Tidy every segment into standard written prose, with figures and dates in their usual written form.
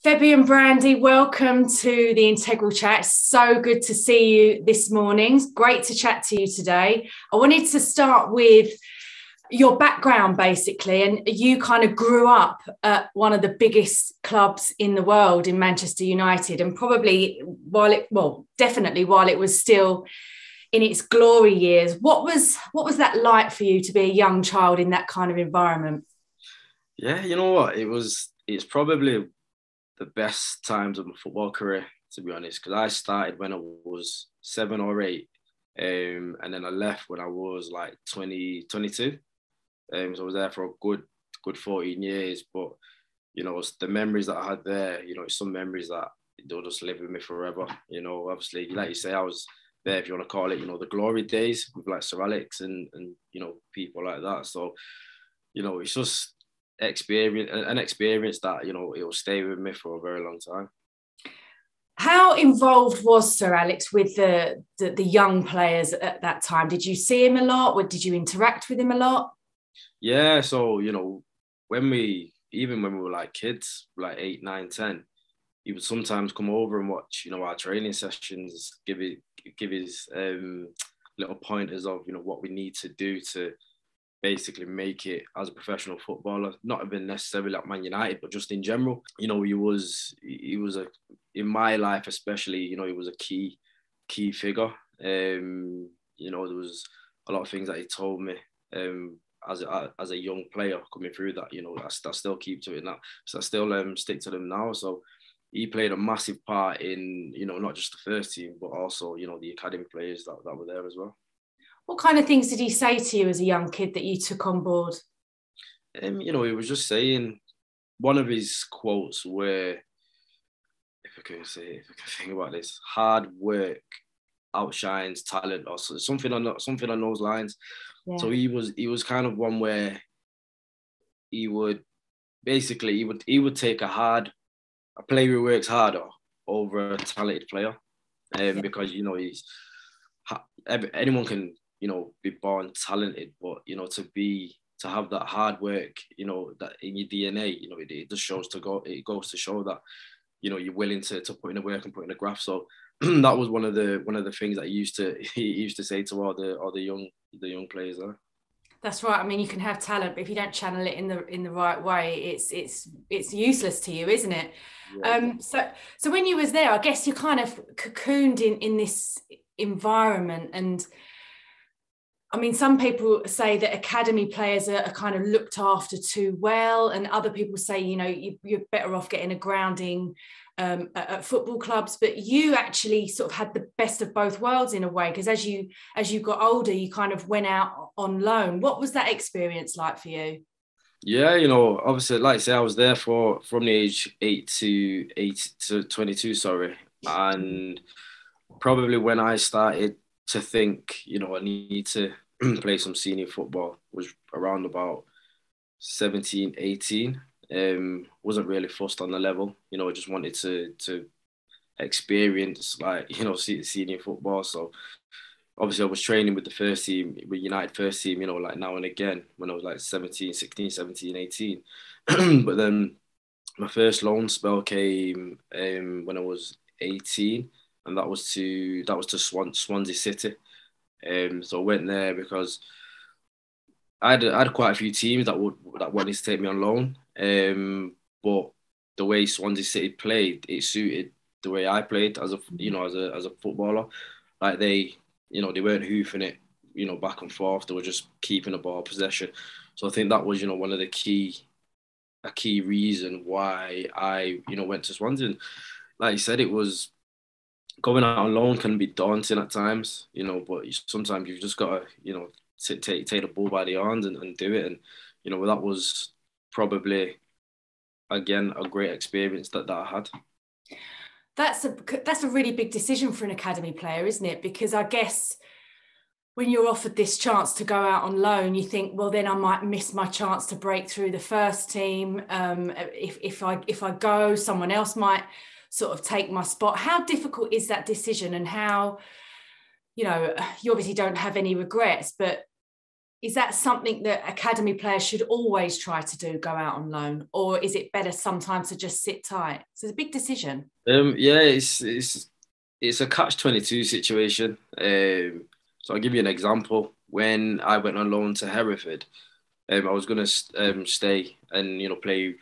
Febian, Brandy, welcome to the Integral Chat. So good to see you this morning. It's great to chat to you today. I wanted to start with your background, basically, and you kind of grew up at one of the biggest clubs in the world in Manchester United, and probably definitely while it was still in its glory years. What was that like for you to be a young child in that kind of environment? Yeah, you know what? It's probably the best times of my football career, to be honest, because I started when I was 7 or 8, and then I left when I was like 20, 22. So I was there for a good 14 years. But it's the memories that I had there. It's some memories that they'll just live with me forever. Obviously, like you say, I was there, if you want to call it, the glory days with like Sir Alex and people like that. So it's just an experience that it will stay with me for a very long time. How involved was Sir Alex with the young players at that time? Did you see him a lot? Or did you interact with him a lot? Yeah, so when we were like kids, like 8, 9, 10, he would sometimes come over and watch our training sessions, give his little pointers of what we need to do to basically make it as a professional footballer, not even necessarily at Man United, but just in general. He was in my life especially, he was a key figure. There was a lot of things that he told me as a young player coming through that, I still keep to it now. So I still stick to them now. So he played a massive part in, not just the first team, but also, the academy players that were there as well. What kind of things did he say to you as a young kid that you took on board? He was just saying, one of his quotes were, if I can think about this, hard work outshines talent, or something on those lines. Yeah. So he was kind of one where he would take a player who works harder over a talented player, because anyone can be born talented, but to have that hard work, that in your DNA, it just it goes to show that you're willing to put in the work and put in the graft. So that was one of the things that he used to say to all the young players there. That's right. I mean, you can have talent, but if you don't channel it in the right way, it's useless to you, isn't it? Yeah. So when you was there, I guess you kind of cocooned in this environment. And I mean, some people say that academy players are kind of looked after too well, and other people say, you're better off getting a grounding at football clubs. But you actually sort of had the best of both worlds in a way, because as you got older, you kind of went out on loan. What was that experience like for you? Yeah, obviously, like I say, I was there from the age 8 to 22, sorry. And probably when I started to think, I need to play some senior football was around about 17, 18. Wasn't really fussed on the level, I just wanted to experience senior football. So obviously I was training with the first team, with United first team, like now and again when I was like 17, 16, 17, 18. But then my first loan spell came when I was 18, and that was to Swansea City. So I went there because I had quite a few teams that wanted to take me on loan. But the way Swansea City played, it suited the way I played as a footballer. Like they weren't hoofing it, back and forth. They were just keeping the ball possession. So I think that was, one of a key reason why I, went to Swansea. And like you said, it was going out on loan can be daunting at times, but sometimes you've just got to, take the bull by the horns and do it. And, that was probably, again, a great experience that I had. That's a really big decision for an academy player, isn't it? Because I guess when you're offered this chance to go out on loan, you think, well, then I might miss my chance to break through the first team. If I go, someone else might sort of take my spot. How difficult is that decision, and how, you obviously don't have any regrets, but Is that something that academy players should always try to do, go out on loan? Or is it better sometimes to just sit tight? So it's a big decision. Yeah, it's a catch-22 situation. So I'll give you an example. When I went on loan to Hereford, I was going to stay and play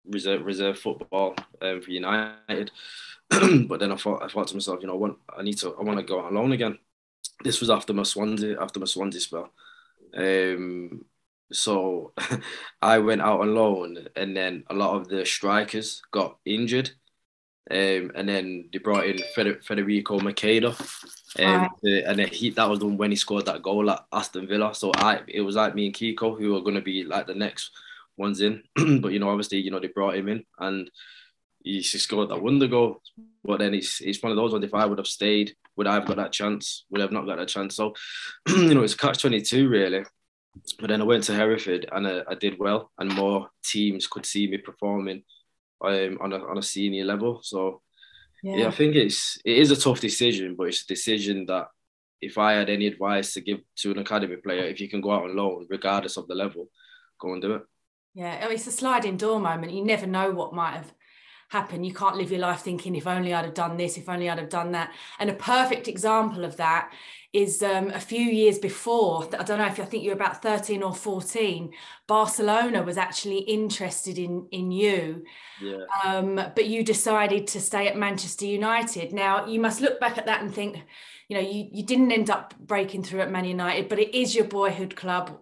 reserve football for United, but then I thought to myself, I want to go on loan again. This was after my Swansea spell. So I went out on loan, and then a lot of the strikers got injured. And then they brought in Federico Macheda, Right. and then that was when he scored that goal at Aston Villa. So it was like me and Kiko who were going to be like the next ones in, but obviously they brought him in and he scored that wonder goal. But then it's one of those ones. If I would have stayed, would I have got that chance? Would I have not got that chance? So it's catch-22 really. But then I went to Hereford and I did well, and more teams could see me performing on a senior level. So yeah, I think it is a tough decision, but it's a decision that if I had any advice to give to an academy player, if you can go out on loan, regardless of the level, go and do it. Yeah, it's a sliding door moment. You never know what might have happened. You can't live your life thinking, if only I'd have done this, if only I'd have done that. And a perfect example of that is a few years before, I don't know if I think you're about 13 or 14, Barcelona was actually interested in you. Yeah. But you decided to stay at Manchester United. Now, you must look back at that and think, you didn't end up breaking through at Man United, but it is your boyhood club.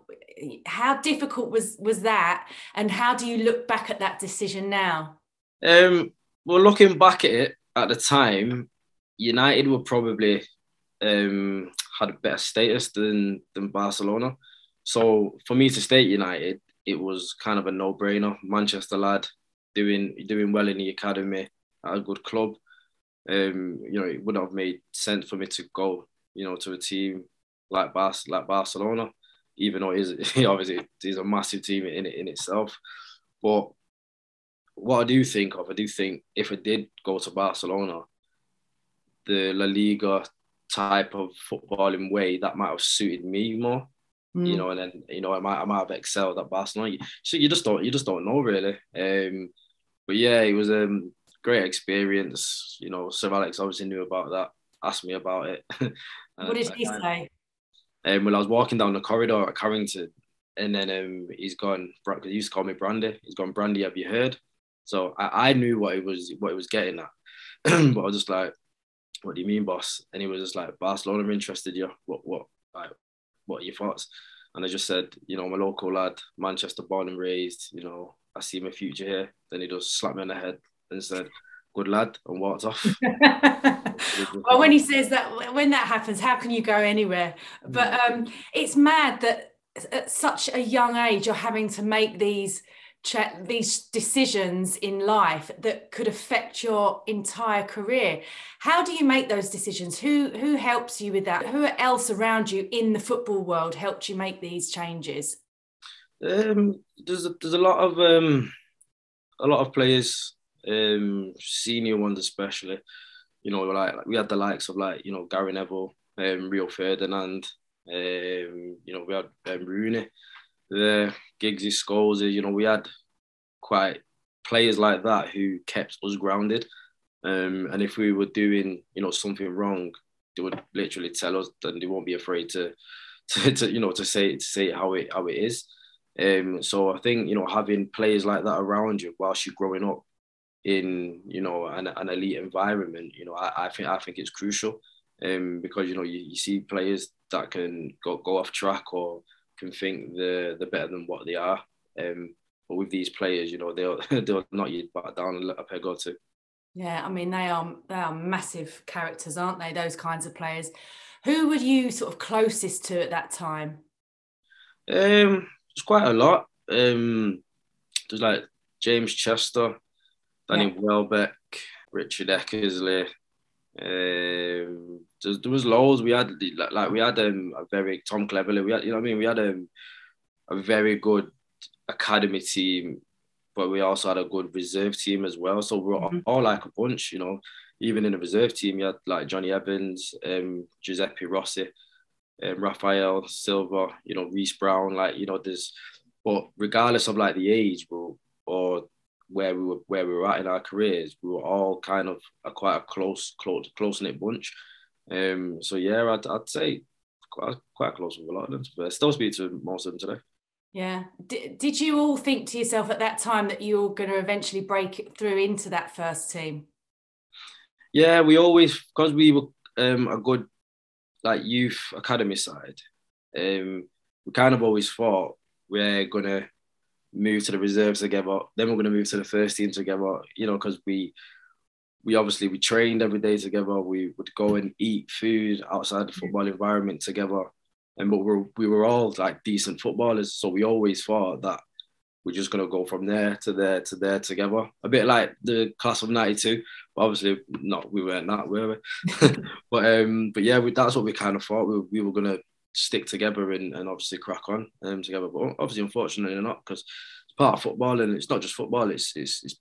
How difficult was that? And how do you look back at that decision now? Well, looking back at it at the time, United were probably had a better status than Barcelona. So for me to stay at United, it was kind of a no-brainer. Manchester lad, doing well in the academy at a good club. It would have made sense for me to go, to a team like Barcelona, even though obviously it's a massive team in itself. But what I do think if I did go to Barcelona, the La Liga type of footballing way, that might have suited me more. And then I might have excelled at Barcelona. So you just don't know really. But yeah, it was a great experience. Sir Alex obviously knew about that, asked me about it. What did he say? When I was walking down the corridor at Carrington, and then he's gone. He used to call me Brandy. He's gone, Brandy, have you heard? So I knew what he was getting at, but I was just like, what do you mean, boss? And he was just like, Barcelona are interested, you. What are your thoughts? And I just said, I'm a local lad, Manchester born and raised, I see my future here. Then he just slapped me on the head and said, good lad, and walked off. Well, when he says that, when that happens, how can you go anywhere? But it's mad that at such a young age, you're having to make these decisions in life that could affect your entire career. How do you make those decisions? Who helps you with that? Who else around you in the football world helped you make these changes? There's a lot of players, senior ones especially. Like we had the likes of Gary Neville, Rio Ferdinand. We had Rooney, the Giggsy, Scholes. We had quite players like that who kept us grounded. And if we were doing something wrong, they would literally tell us, and they won't be afraid to say how it is. So I think having players like that around you whilst you're growing up in an elite environment, I think it's crucial. Because you see players that can go off track or can think they're better than what they are. But with these players, they'll knock you back down a peg or two. Yeah, I mean they are massive characters, aren't they? Those kinds of players. Who were you sort of closest to at that time? It's quite a lot. There's like James Chester, Danny Welbeck, Richard Eckersley. There was loads. We had a very Tom Cleverley. We had we had a very good academy team, but we also had a good reserve team as well. So we're all like a bunch. Even in the reserve team, you had like Johnny Evans, Giuseppe Rossi. Raphael, Silva, Reece Brown, but regardless of like the age or where we were at in our careers, we were all kind of quite a close knit bunch. So yeah, I'd say quite close with a lot of them. But I still speak to most of them today. Yeah. Did you all think to yourself at that time that you were going to eventually break through into that first team? Yeah, we always, because we were a good like youth academy side, we kind of always thought we're gonna move to the reserves together. Then we're gonna move to the first team together. Because we obviously we trained every day together. We would go and eat food outside the football environment together. But we were all like decent footballers, so we always thought that we're just gonna go from there to there to there together. A bit like the class of '92, but obviously not. We weren't that, were we? but yeah, that's what we kind of thought. We were gonna stick together and obviously crack on together. But obviously, unfortunately, not, because it's part of football, and it's not just football. It's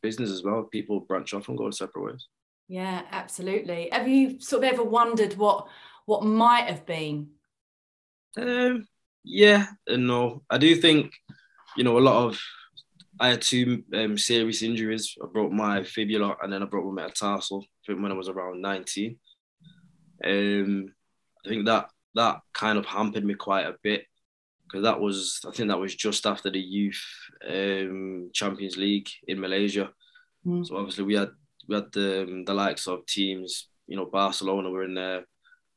business as well. People branch off and go separate ways. Yeah, absolutely. Have you sort of ever wondered what might have been? Yeah and no. I do think, a lot of, I had two serious injuries. I broke my fibula and then I broke my metatarsal, I think when I was around 19. I think that kind of hampered me quite a bit, because I think that was just after the youth Champions League in Malaysia. So obviously we had the likes of teams, Barcelona were in there,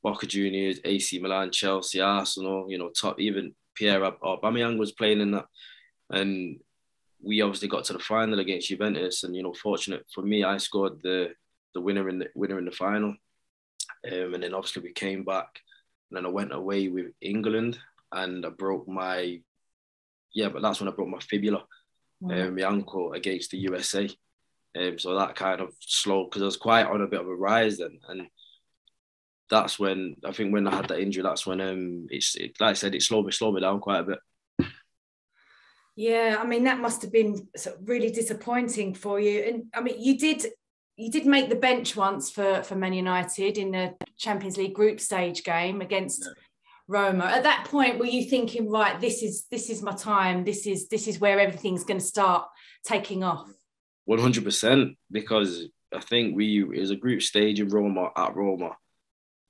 Boca Juniors, AC Milan, Chelsea, Arsenal, top, even Pierre Aubameyang was playing in that. And we obviously got to the final against Juventus, and fortunate for me, I scored the winner in the final. And then obviously we came back, and then I went away with England, and I broke my but that's when I broke my fibula, my ankle, against the USA. So that kind of slowed, because I was quite on a bit of a rise then, and that's when I think when I had that injury, that's when like I said, it slowed me down quite a bit. Yeah, I mean, that must have been really disappointing for you. And I mean, you did make the bench once for Man United in the Champions League group stage game against Roma. At that point, were you thinking, right, this is my time, this is where everything's going to start taking off? 100%, because I think it was a group stage in Roma,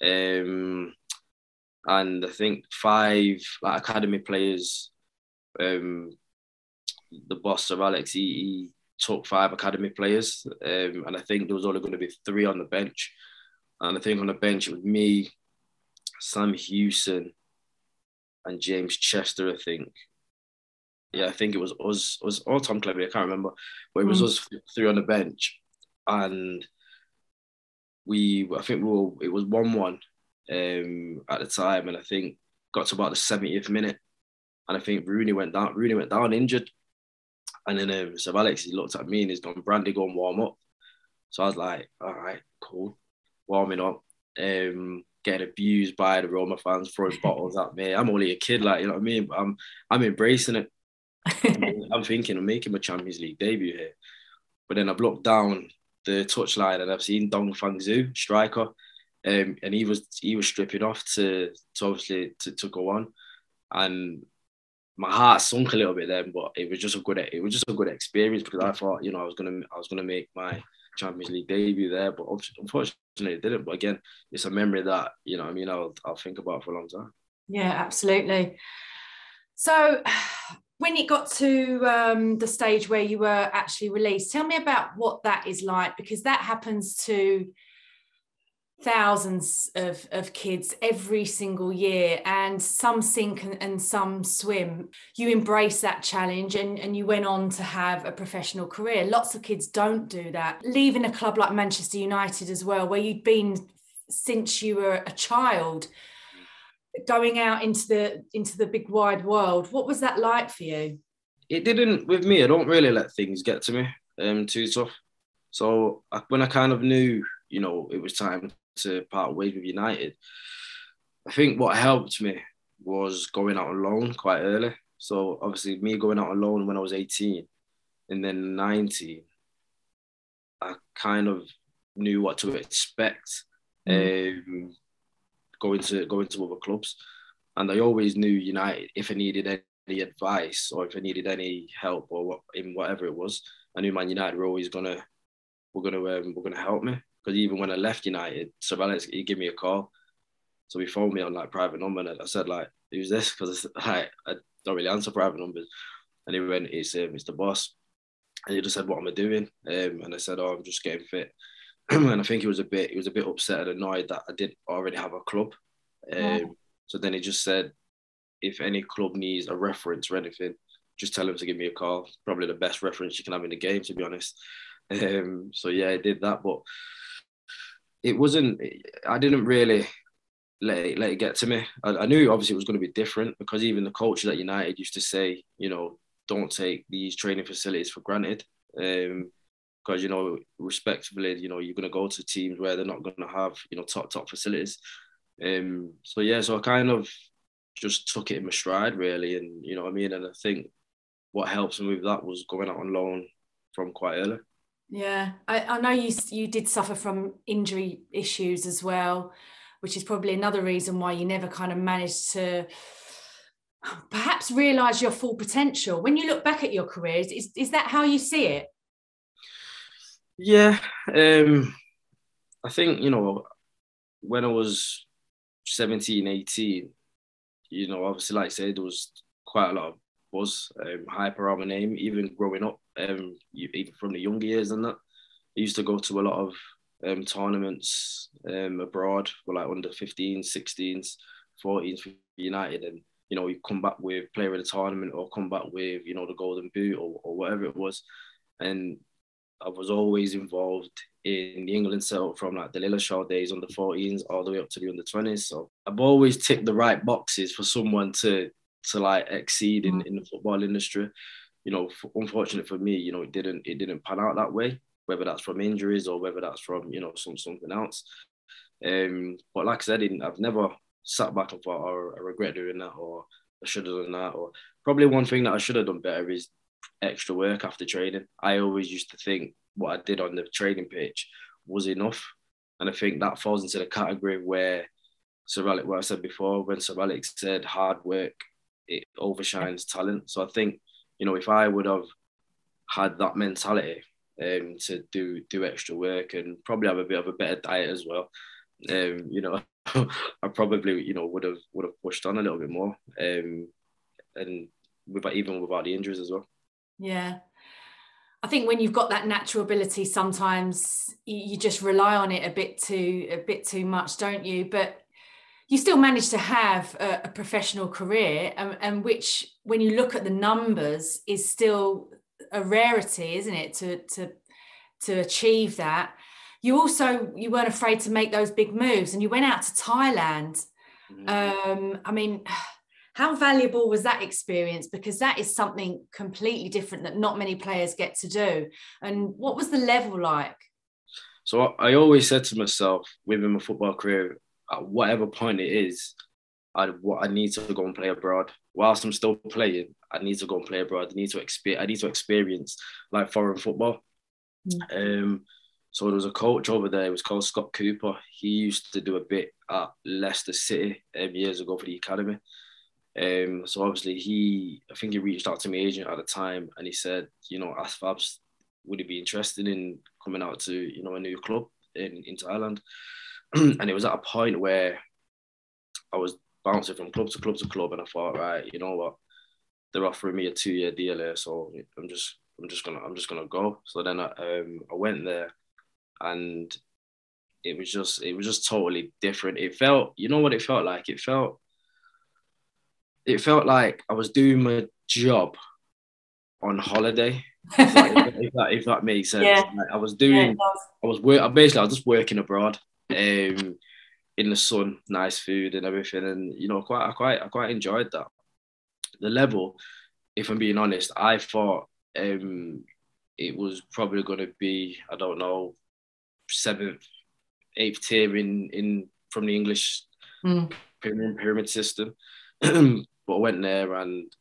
and I think 5 like academy players. The boss, Sir Alex, he took 5 academy players, and I think there was only going to be 3 on the bench. And I think on the bench it was me, Sam Hewson, and James Chester, I think. Yeah, I think it was us or Tom Cleverley, I can't remember, but it was us 3 on the bench, and it was 1-1 at the time, and I think got to about the 70th minute, and I think Rooney went down injured. And then Sir Alex, he looked at me and he's gone, Brandy, go and warm up. So I was like, all right, cool. Warming up, getting abused by the Roma fans, throwing bottles at me. I'm only a kid, like, you know what I mean? But I'm embracing it. I'm thinking I'm making my Champions League debut here. But then I've looked down the touchline and I've seen Dong Fang Zhu, striker, and he was stripping off to obviously to go on. And my heart sunk a little bit then, but it was just a good experience, because I thought, I was gonna make my Champions League debut there, but unfortunately it didn't. But again, it's a memory that I'll think about for a long time. Yeah, absolutely. So when it got to the stage where you were actually released, tell me about what that is like, because that happens to thousands of kids every single year, and some sink and some swim. You embrace that challenge and you went on to have a professional career. Lots of kids don't do that. Leaving a club like Manchester United as well, where you'd been since you were a child, going out into the big wide world. What was that like for you? It didn't with me. I don't really let things get to me too tough. So when I kind of knew, it was time to part ways with United, I think what helped me was going out on loan quite early. So obviously me going out on loan when I was 18 and then 19, I kind of knew what to expect going to other clubs. And I always knew United, if I needed any advice or if I needed any help or in whatever it was, I knew Man United were always gonna help me. Because even when I left United, Sir Alex, he gave me a call. So he phoned me on like private number, and I said like, "Who's this?" Because I don't really answer private numbers. And he went, "It's the boss." And he just said, "What am I doing?" And I said, "Oh, I'm just getting fit." And I think he was a bit upset and annoyed that I did already have a club. So then he just said, if any club needs a reference or anything, just tell him to give me a call. Probably the best reference you can have in the game, to be honest. So yeah, I did that, but it wasn't. I didn't really let it get to me. I knew obviously it was going to be different because even the coaches at United used to say, don't take these training facilities for granted. Because respectively, you're going to go to teams where they're not going to have top facilities. So I kind of just took it in my stride really, and you know what I mean. And I think what helps me with that was going out on loan from quite early. Yeah, I know you did suffer from injury issues as well, which is probably another reason why you never kind of managed to perhaps realise your full potential. When you look back at your career, is that how you see it? Yeah, I think, when I was 17, 18, obviously, like I said, there was quite a lot of buzz, hype around my name, even growing up, even from the younger years and that. I used to go to a lot of tournaments abroad for like under 15s, 16s, 14s for United. And, you come back with player of the tournament or come back with, the golden boot or whatever it was. And I was always involved in the England setup from like the Lilleshall days on the 14s all the way up to the under 20s. So I've always ticked the right boxes for someone to like exceed in the football industry. Unfortunately for me, it didn't pan out that way, whether that's from injuries or whether that's from, something else. But like I said, I've never sat back and thought, oh, I regret doing that, or I should have done that. Or probably one thing that I should have done better is extra work after training. I always used to think what I did on the training pitch was enough. And I think that falls into the category where Sir Alex, what I said before, when Sir Alex said hard work, it overshines talent. So I think, if I would have had that mentality to do extra work and probably have a bit of a better diet as well, I probably, would have pushed on a little bit more. And even without the injuries as well. Yeah. I think when you've got that natural ability, sometimes you just rely on it a bit too much, don't you? But you still manage to have a professional career, and which, when you look at the numbers, is still a rarity, isn't it? To achieve that. You weren't afraid to make those big moves, and you went out to Thailand. I mean, how valuable was that experience? Because that is something completely different that not many players get to do. And what was the level like? So I always said to myself, within my football career, at whatever point it is, I need to go and play abroad. Whilst I'm still playing, I need to go and play abroad. I need to experience like foreign football. So there was a coach over there. It was called Scott Cooper. He used to do a bit at Leicester City years ago for the academy. So obviously I think he reached out to my agent at the time and he said, ask Fabs, would he be interested in coming out to, a new club in Thailand? And it was at a point where I was bouncing from club to club to club, and I thought, right, you know what, they're offering me a 2-year deal here, so I'm just gonna go. So then I went there, and it was just totally different. It felt, you know what it felt like? It felt like I was doing my job on holiday. If that makes sense. Yeah. Like I was just working abroad, in the sun, nice food and everything, and I quite enjoyed that. The level, if I'm being honest, I thought it was probably going to be, I don't know, 7th, 8th tier in from the English pyramid system. But I went there and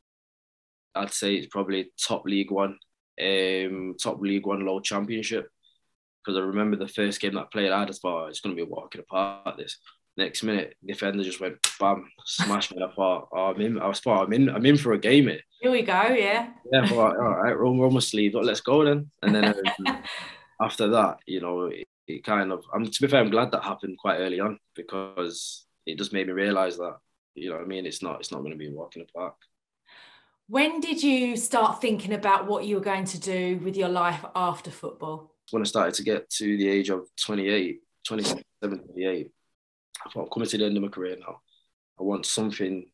I'd say it's probably top League One low championship. Because I remember the first game that I played, I just thought it's going to be a walk in the park. This. Next minute, defender just went bam, smashed me. I thought, oh, I'm in for a game. It. Here we go. Yeah. Yeah, I thought, all right, roll my sleeve. Let's go then. And then after that, it kind of. To be fair, I'm glad that happened quite early on because it just made me realise that, what I mean, it's not going to be a walk in the park. When did you start thinking about what you were going to do with your life after football? When I started to get to the age of 28, 27, 28, I thought, I'm coming to the end of my career now. I want something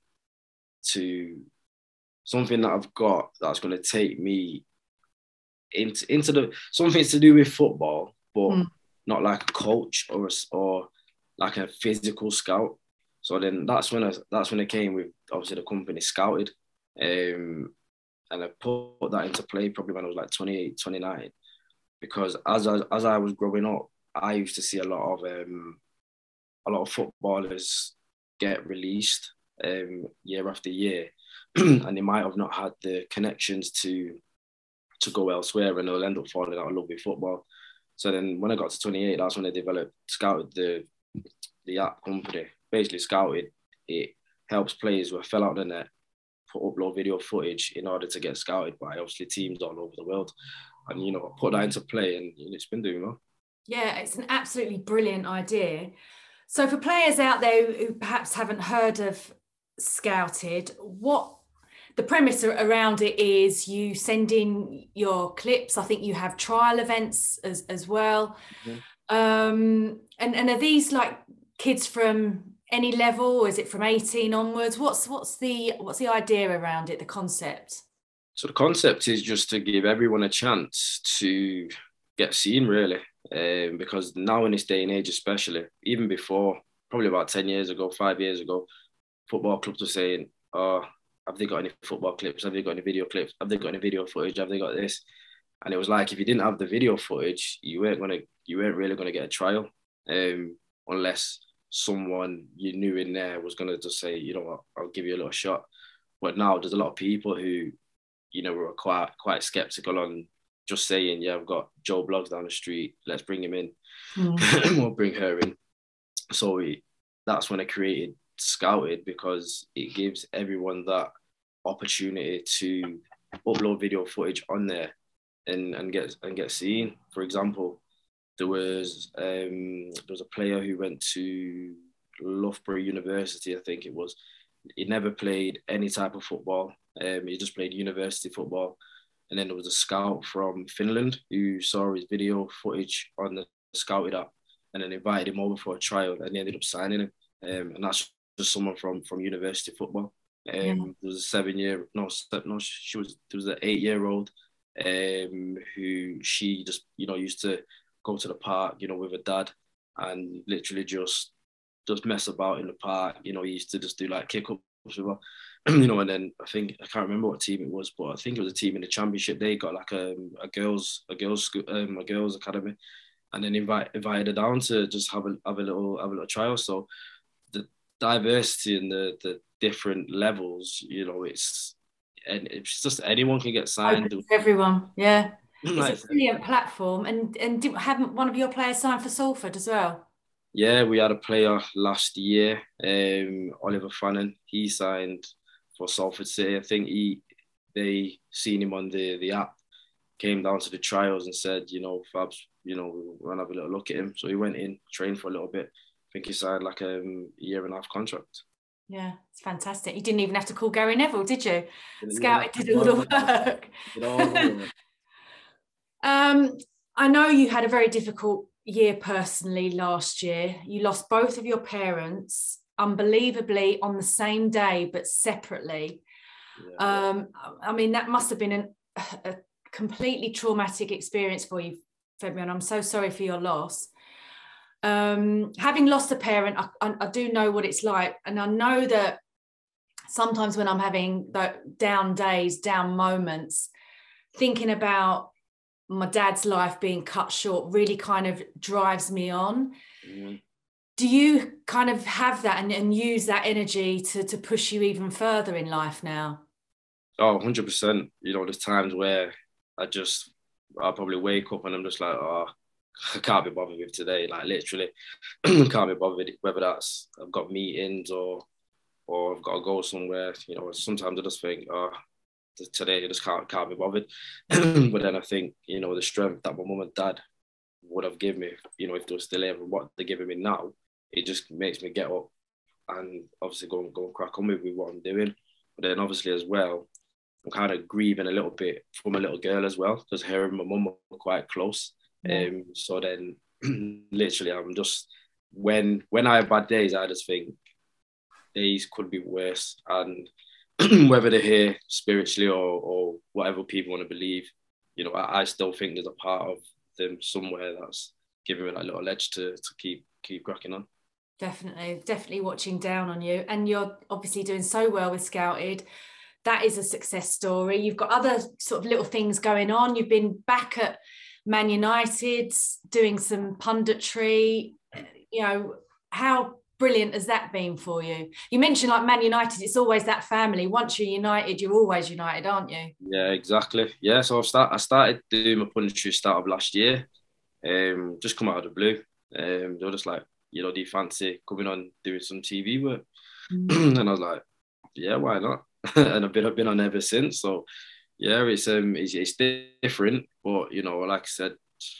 that I've got that's going to take me into something to do with football, but not like a coach or like a physical scout. So then that's when I came with obviously the company Skouted, and I put that into play probably when I was like 28, 29, because as I was growing up, I used to see a lot of footballers get released year after year, and they might have not had the connections to go elsewhere, and they'll end up falling out of love with football. So then when I got to 28, that's when I Skouted the app company. Basically, Skouted, it helps players who fell out of the net upload video footage in order to get scouted by obviously teams all over the world. And, I put that into play, and it's been doing well. Yeah, it's an absolutely brilliant idea. So for players out there who perhaps haven't heard of Skouted, what the premise around it is, you send in your clips. I think you have trial events as well. And are these like kids from any level, or is it from 18 onwards? What's the idea around it, the concept? So the concept is just to give everyone a chance to get seen, really. Because now in this day and age, especially, even before, probably about 10 years ago, 5 years ago, football clubs were saying, oh, have they got any football clips? Have they got any video clips? Have they got any video footage? Have they got this? And it was like, if you didn't have the video footage, you weren't really gonna get a trial, unless someone you knew in there was gonna just say, you know what, I'll give you a little shot. But now there's a lot of people who, were quite skeptical on just saying, yeah, I've got Joe Bloggs down the street, let's bring him in. We'll bring her in. So that's when I created Skouted, because it gives everyone that opportunity to upload video footage on there and get seen. For example, there was a player who went to Loughborough University, I think it was. He never played any type of football. He just played university football. And then there was a scout from Finland who saw his video footage on the Skouted app, and then invited him over for a trial, and they ended up signing him. And that's just someone from university football. There was a there was an 8-year-old who she just, used to go to the park, with her dad, and literally just mess about in the park. He used to just do like kick-ups with her. And then I can't remember what team it was, but I think it was a team in the championship. They got like a girls academy, and then invited her down to just have a little trial. So the diversity and the different levels, it's just anyone can get signed. Everyone, yeah. It's a brilliant platform. And haven't one of your players signed for Salford as well? Yeah, we had a player last year, Oliver Fannin. He signed for Salford City. I think they seen him on the app, came down to the trials and said, Fabs, we want to have a little look at him. So he went in, trained for a little bit. I think he signed like a 1.5-year contract. Yeah, it's fantastic. You didn't even have to call Gary Neville, did you? Skouted did all the work. I know you had a very difficult year personally last year. You lost both of your parents, unbelievably, on the same day, but separately. Yeah. I mean, that must have been a completely traumatic experience for you, Febian. I'm so sorry for your loss. Having lost a parent, I do know what it's like. And I know that sometimes when I'm having the down days, down moments, thinking about my dad's life being cut short really kind of drives me on. Do you kind of have that and use that energy to push you even further in life now? Oh, 100%. There's times where I'll probably wake up and I'm just like, oh, I can't be bothered with today. Like literally, can't be bothered. Whether that's I've got meetings or I've got to go somewhere. You know, sometimes I just think, oh, today I just can't be bothered. But then I think, you know, the strength that my mum and dad would have given me, you know, if they were still here, and what they're giving me now, it just makes me get up and obviously go and crack on with what I'm doing. But then obviously as well, I'm kind of grieving a little bit for my little girl as well, because her and my mum are quite close. Yeah. So then literally I'm just, when I have bad days, I just think days could be worse. And whether they're here spiritually or whatever people want to believe, you know, I still think there's a part of them somewhere that's giving me that little edge to keep cracking on. Definitely watching down on you. And you're obviously doing so well with Skouted. That is a success story. You've got other sort of little things going on. You've been back at Man United doing some punditry. You know, how brilliant has that been for you? You mentioned like Man United, it's always that family. Once you're United, you're always United, aren't you? Yeah, exactly. Yeah, so I started doing my punditry start of last year. Just come out of the blue. They were just like, you know, do you fancy coming on doing some TV work? And I was like, yeah, why not? And I've been on ever since. So yeah, it's different, but you know, like I said,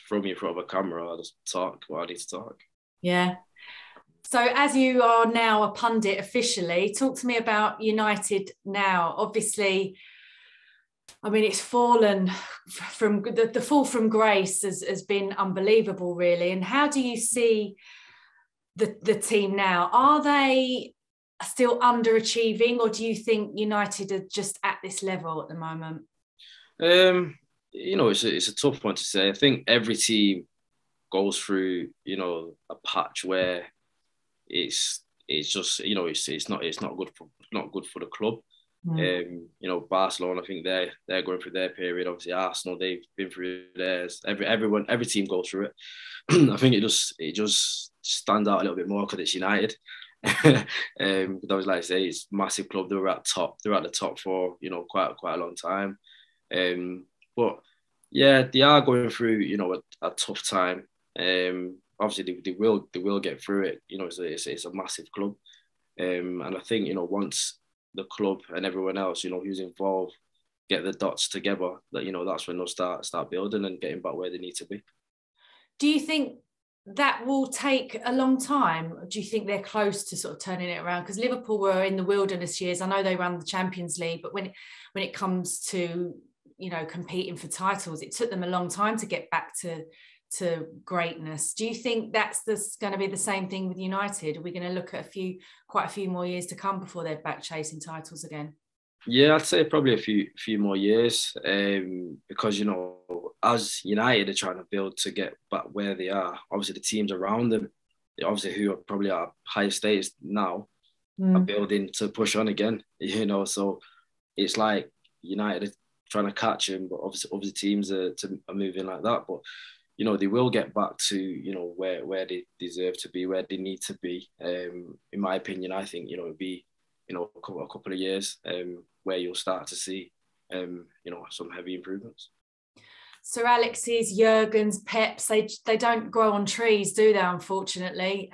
throw me in front of a camera, I'll just talk what I need to talk. Yeah. So as you are now a pundit officially, talk to me about United now. Obviously, I mean, it's fallen from the fall from grace has been unbelievable, really. And how do you see the team now? Are they still underachieving, or do you think United are just at this level at the moment? You know, it's a tough one to say. I think every team goes through, you know, a patch where it's just, you know, it's not good for the club. You know, Barcelona, I think they're going through their period. Obviously, Arsenal, they've been through theirs. Every team goes through it. I think it just stands out a little bit more because it's United. But I was like I say, it's a massive club. They're at the top for, you know, quite a long time. But yeah, they are going through, you know, a tough time. Obviously they will get through it. You know, it's a massive club. And I think, you know, once the club and everyone else, you know, who's involved, get the dots together, that, you know, that's when they'll start building and getting back where they need to be. Do you think that will take a long time? Or do you think they're close to sort of turning it around? Because Liverpool were in the wilderness years. I know they ran the Champions League, but when it comes to, you know, competing for titles, it took them a long time to get back to greatness. Do you think that's going to be the same thing with United? Are we going to look at quite a few more years to come before they're back chasing titles again? Yeah, I'd say probably a few more years, because, you know, as United are trying to build to get back where they are, obviously the teams around them, obviously who are probably at higher status now, are building to push on again. You know, so it's like United are trying to catch him, but obviously teams are moving like that. But you know, they will get back to, you know, where they deserve to be, where they need to be. In my opinion, I think, you know, it'll be, you know, a couple of years where you'll start to see, you know, some heavy improvements. Sir Alex's, Jurgen's, Pep's, they don't grow on trees, do they, unfortunately?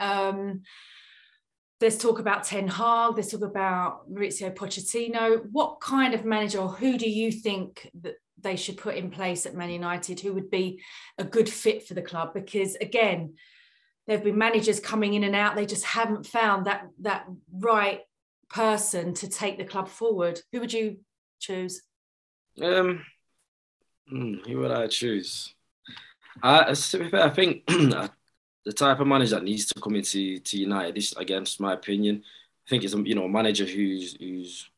There's talk about Ten Hag, there's talk about Mauricio Pochettino. What kind of manager, or who do you think that they should put in place at Man United who would be a good fit for the club? Because again, there have been managers coming in and out. They just haven't found that right person to take the club forward. Who would you choose? Who would I choose? To be fair, I think the type of manager that needs to come into United, this again, is my opinion. I think it's, you know, a manager who's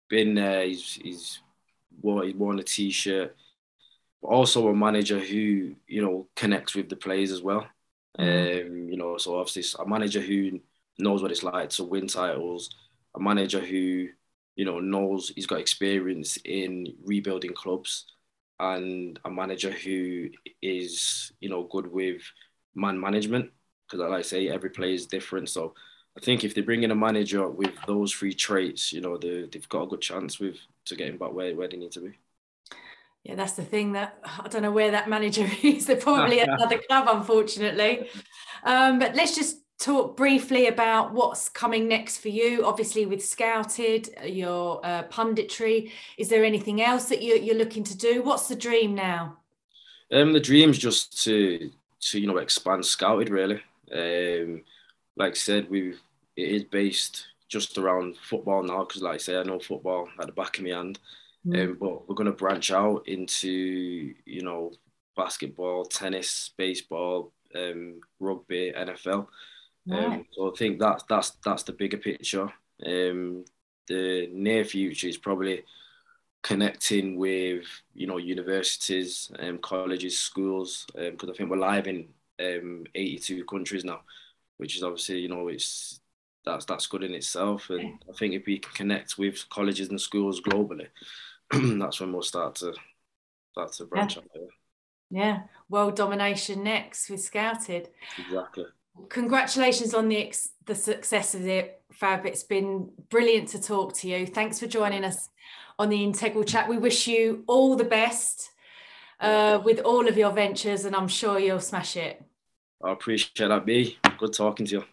been there. He's worn a t-shirt, but also a manager who, you know, connects with the players as well. You know, so obviously a manager who knows what it's like to win titles, a manager who, you know, knows he's got experience in rebuilding clubs, and a manager who is, you know, good with man management, because like I say, every player is different. So I think if they bring in a manager with those three traits, you know, they've got a good chance to getting back where they need to be. Yeah, that's the thing, that I don't know where that manager is. They're probably at another club, unfortunately. But let's just talk briefly about what's coming next for you. Obviously, with Skouted, your punditry. Is there anything else that you're looking to do? What's the dream now? The dream's just to expand Skouted really. Like I said, it is based just around football now because, like I say, I know football at the back of my hand. But we're going to branch out into, basketball, tennis, baseball, rugby, NFL. Right. So I think that's the bigger picture. The near future is probably connecting with, universities, colleges, schools, because I think we're live in 82 countries now, which is obviously, that's good in itself. And I think if we can connect with colleges and schools globally, that's when we'll start to branch out there. Yeah, world domination next with Skouted. Exactly. Congratulations on the success of it, Fab. It's been brilliant to talk to you. Thanks for joining us on the Integral Chat. We wish you all the best with all of your ventures, and I'm sure you'll smash it. I appreciate that, B. Good talking to you.